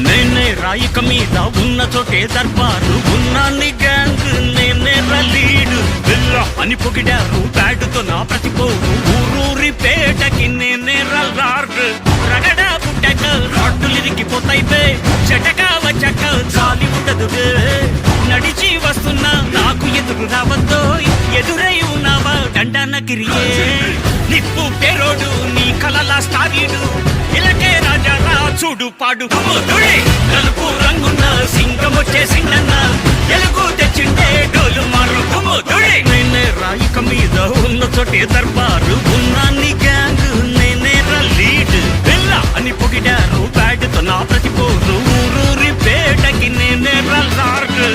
నేనే రాయిక మీద ఉన్న చోటే దర్బారు ఉన్నాన్ని గ్యాంగ్ నేనే లీడు బిల్లా అని పొగిడారు బ్యాటుతో నా ప్రతిపోరు ఊరూరి పేటకి నేనే రల్లారు రగడా పుట్టక రాడ్డులు ఇరిగిపోతాయి బే చెటకా వచ్చాక చాలి ఉండదు నడిచి వస్తున్నా నాకు ఎదురు రావద్దో ఎదురై ఉన్నావా దండనగిరియే నిప్పు పేరోడు నీ కలలా స్టారీడు ఇలాగే రాజా రా చూడు పాడు నలుపు రంగున్న సింగం వచ్చేసిందన్న ఎలుగు తెచ్చిండే డోలు మారు నేనే రాయిక మీద ఉన్న చోటే దర్బారు ఉన్నాన్ని గ్యాంగ్ నేనే లీడ్ బిల్లా అని పొగిడారు బ్యాటుతో నా ప్రతిపోరు ఊరూరి పేటకి నేనే రల్లారు